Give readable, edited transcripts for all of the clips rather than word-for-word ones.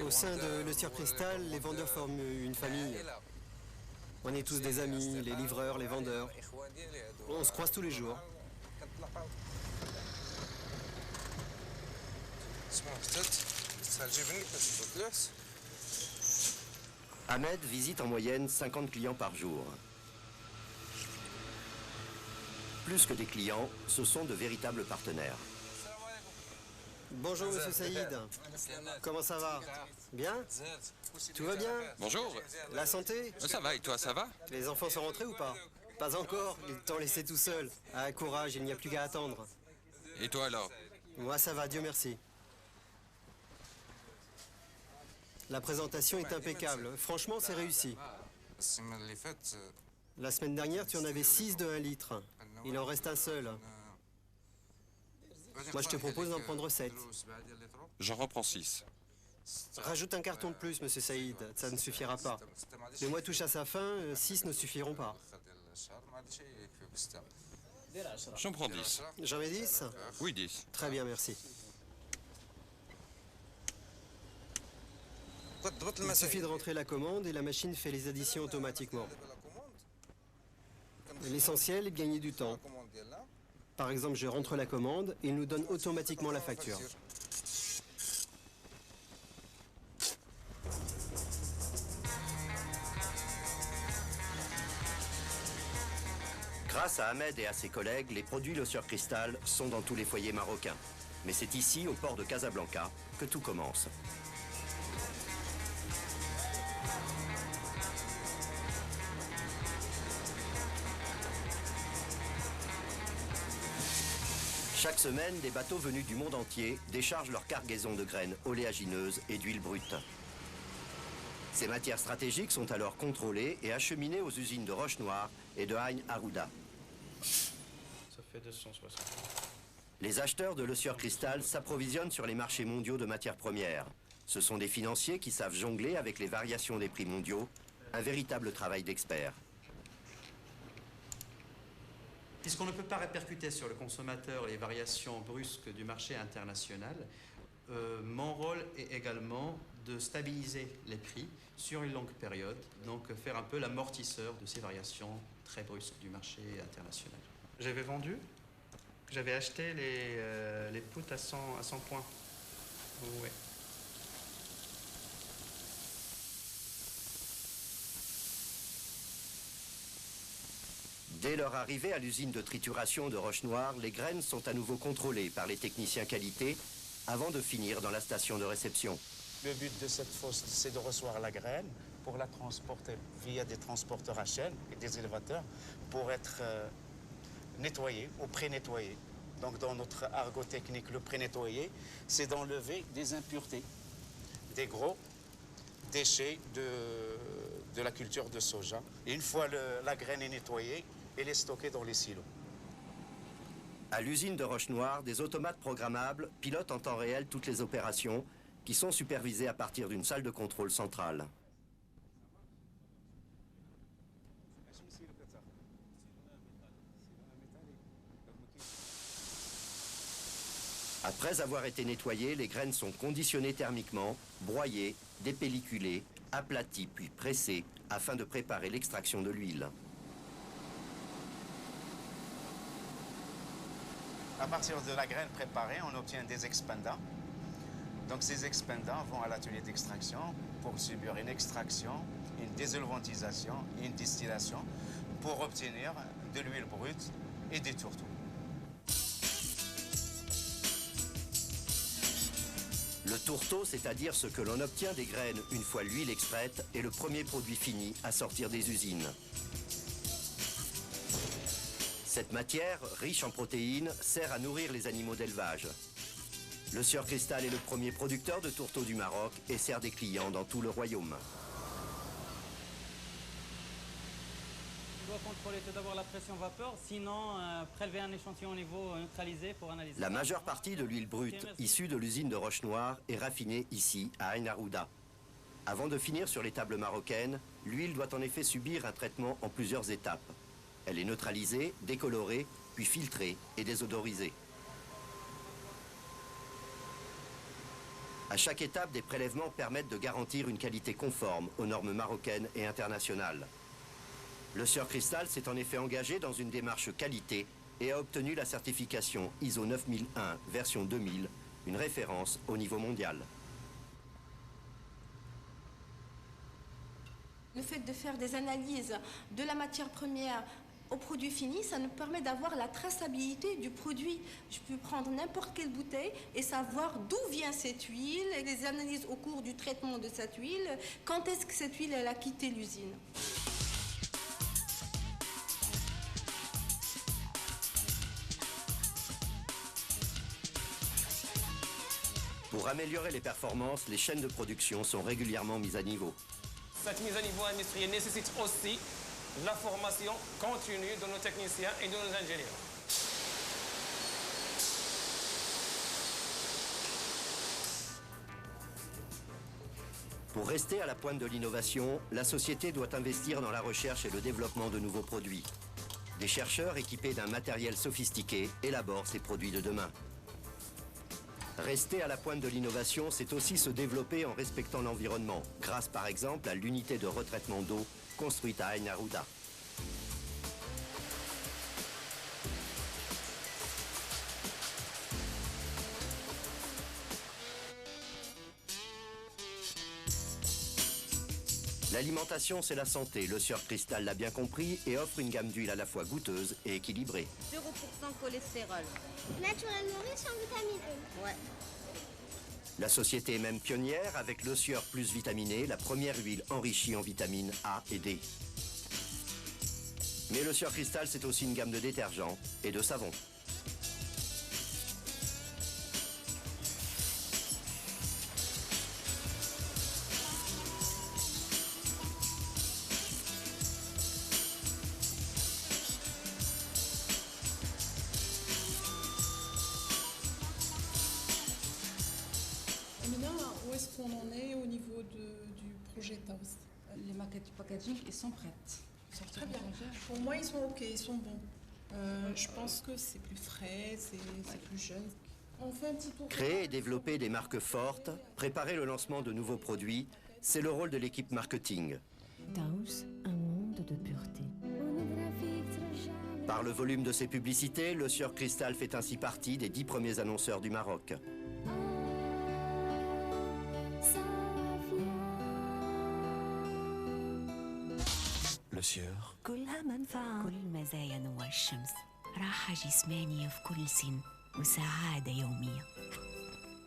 Au sein de Le Sieur Cristal, les vendeurs forment une famille. On est tous des amis, les livreurs, les vendeurs. On se croise tous les jours. Ahmed visite en moyenne 50 clients par jour. Plus que des clients, ce sont de véritables partenaires. Bonjour Monsieur Saïd. Comment ça va? Bien? Tout va bien? Bonjour. La santé? Ça va, et toi, ça va? Les enfants sont rentrés ou pas? Pas encore, ils t'ont laissé tout seul. Ah, courage, il n'y a plus qu'à attendre. Et toi alors? Moi ça va, Dieu merci. La présentation est impeccable. Franchement, c'est réussi. La semaine dernière, tu en avais 6 de 1 litre. Il en reste un seul. Moi, je te propose d'en prendre 7. J'en reprends 6. Rajoute un carton de plus, Monsieur Saïd. Ça ne suffira pas. Le mois touche à sa fin, 6 ne suffiront pas. J'en prends 10. J'en mets 10? Oui, 10. Très bien, merci. Il suffit de rentrer la commande et la machine fait les additions automatiquement. L'essentiel est de gagner du temps. Par exemple, je rentre la commande et il nous donne automatiquement la facture. Grâce à Ahmed et à ses collègues, les produits Le Sieur Cristal sont dans tous les foyers marocains. Mais c'est ici, au port de Casablanca, que tout commence. Chaque semaine, des bateaux venus du monde entier déchargent leur cargaison de graines oléagineuses et d'huile brute. Ces matières stratégiques sont alors contrôlées et acheminées aux usines de Roche-Noire et de Ain Arouda. Ça fait 260. Les acheteurs de Le Sieur Cristal s'approvisionnent sur les marchés mondiaux de matières premières. Ce sont des financiers qui savent jongler avec les variations des prix mondiaux, un véritable travail d'expert. Puisqu'on ne peut pas répercuter sur le consommateur les variations brusques du marché international, mon rôle est également de stabiliser les prix sur une longue période, donc faire un peu l'amortisseur de ces variations très brusques du marché international. J'avais vendu, j'avais acheté les poutres à 100 points. Ouais. Dès leur arrivée à l'usine de trituration de Roche-Noire, les graines sont à nouveau contrôlées par les techniciens qualité avant de finir dans la station de réception. Le but de cette fosse, c'est de recevoir la graine pour la transporter via des transporteurs à chaîne et des élévateurs pour être nettoyée ou pré-nettoyée. Donc dans notre argot technique, le pré-nettoyé, c'est d'enlever des impuretés, des gros déchets de la culture de soja. Et une fois la graine est nettoyée, elle est stockée dans les silos. À l'usine de Roche-Noire, des automates programmables pilotent en temps réel toutes les opérations qui sont supervisées à partir d'une salle de contrôle centrale. Après avoir été nettoyées, les graines sont conditionnées thermiquement, broyées, dépelliculées, aplaties puis pressées afin de préparer l'extraction de l'huile. À partir de la graine préparée, on obtient des expandants. Donc ces expandants vont à l'atelier d'extraction pour subir une extraction, une désolvantisation et une distillation pour obtenir de l'huile brute et des tourteaux. Le tourteau, c'est-à-dire ce que l'on obtient des graines une fois l'huile extraite, est le premier produit fini à sortir des usines. Cette matière, riche en protéines, sert à nourrir les animaux d'élevage. Le Sieur Cristal est le premier producteur de tourteaux du Maroc et sert des clients dans tout le royaume. On doit contrôler tout d'abord la pression vapeur, sinon prélever un échantillon au niveau neutralisé pour analyser. La majeure partie de l'huile brute issue de l'usine de Roche-Noire est raffinée ici, à Ain Arouda. Avant de finir sur les tables marocaines, l'huile doit en effet subir un traitement en plusieurs étapes. Elle est neutralisée, décolorée, puis filtrée et désodorisée. À chaque étape, des prélèvements permettent de garantir une qualité conforme aux normes marocaines et internationales. Le Sieur Cristal s'est en effet engagé dans une démarche qualité et a obtenu la certification ISO 9001 version 2000, une référence au niveau mondial. Le fait de faire des analyses de la matière première au produit fini, ça nous permet d'avoir la traçabilité du produit. Je peux prendre n'importe quelle bouteille et savoir d'où vient cette huile, et les analyses au cours du traitement de cette huile, quand est-ce que cette huile elle a quitté l'usine. Pour améliorer les performances, les chaînes de production sont régulièrement mises à niveau. Cette mise à niveau industrielle nécessite aussi la formation continue de nos techniciens et de nos ingénieurs. Pour rester à la pointe de l'innovation, la société doit investir dans la recherche et le développement de nouveaux produits. Des chercheurs équipés d'un matériel sophistiqué élaborent ces produits de demain. Rester à la pointe de l'innovation, c'est aussi se développer en respectant l'environnement, grâce par exemple à l'unité de retraitement d'eau construite à Ain Arouda. L'alimentation, c'est la santé. Le Sieur Cristal l'a bien compris et offre une gamme d'huiles à la fois goûteuse et équilibrée. 0% cholestérol. Naturellement riche en vitamine E. Ouais. La société est même pionnière avec le Sieur Plus vitaminé, la première huile enrichie en vitamines A et D. Mais le Sieur Cristal, c'est aussi une gamme de détergents et de savons. Amina, où est-ce qu'on en est au niveau du projet Taos? Les maquettes du packaging, ils sont prêtes. Très bien. Pour moi, ils sont OK, ils sont bons. Je pense que c'est plus frais, c'est plus jeune. On fait un petit tour. Créer et développer des marques fortes, préparer le lancement de nouveaux produits, c'est le rôle de l'équipe marketing. Taos, un monde de pureté. Par le volume de ses publicités, le Sieur Cristal fait ainsi partie des 10 premiers annonceurs du Maroc. Le Sieur. كلها منفعة. كل مزايا نوار الشمس. راحة جسمانية في كل سن وسعادة يومية.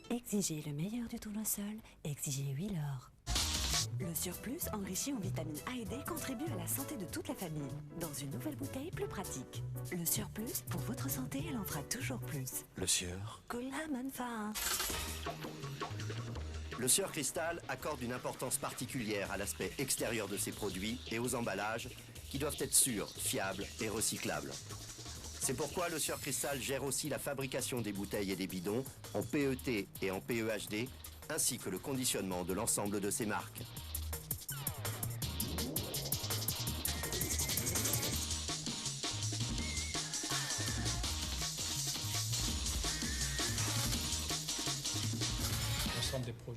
Exigez le meilleur du tournesol, exigez Huilor. Le surplus enrichi en vitamines A et D contribue à la santé de toute la famille. Dans une nouvelle bouteille plus pratique. Le surplus, pour votre santé, elle en fera toujours plus. Le Sieur. كلها منفعة. Le Sieur Cristal accorde une importance particulière à l'aspect extérieur de ses produits et aux emballages qui doivent être sûrs, fiables et recyclables. C'est pourquoi le Sieur Cristal gère aussi la fabrication des bouteilles et des bidons en PET et en PEHD, ainsi que le conditionnement de l'ensemble de ses marques.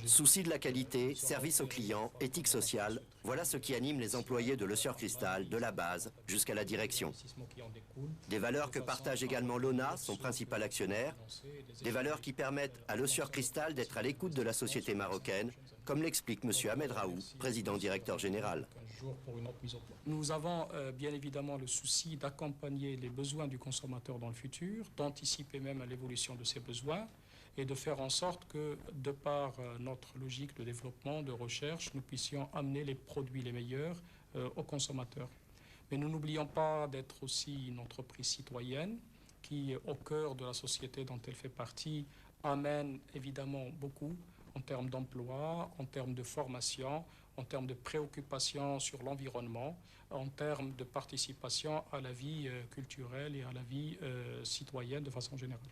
Souci de la qualité, service aux clients, éthique sociale, voilà ce qui anime les employés de Le Sieur Cristal, de la base jusqu'à la direction. Des valeurs que partage également l'ONA, son principal actionnaire, des valeurs qui permettent à Le Sieur Cristal d'être à l'écoute de la société marocaine, comme l'explique M. Ahmed Raoult, président-directeur général. Nous avons bien évidemment le souci d'accompagner les besoins du consommateur dans le futur, d'anticiper même à l'évolution de ses besoins, et de faire en sorte que, de par notre logique de développement, de recherche, nous puissions amener les produits les meilleurs aux consommateurs. Mais nous n'oublions pas d'être aussi une entreprise citoyenne qui, au cœur de la société dont elle fait partie, amène évidemment beaucoup en termes d'emploi, en termes de formation, en termes de préoccupation sur l'environnement, en termes de participation à la vie culturelle et à la vie citoyenne de façon générale.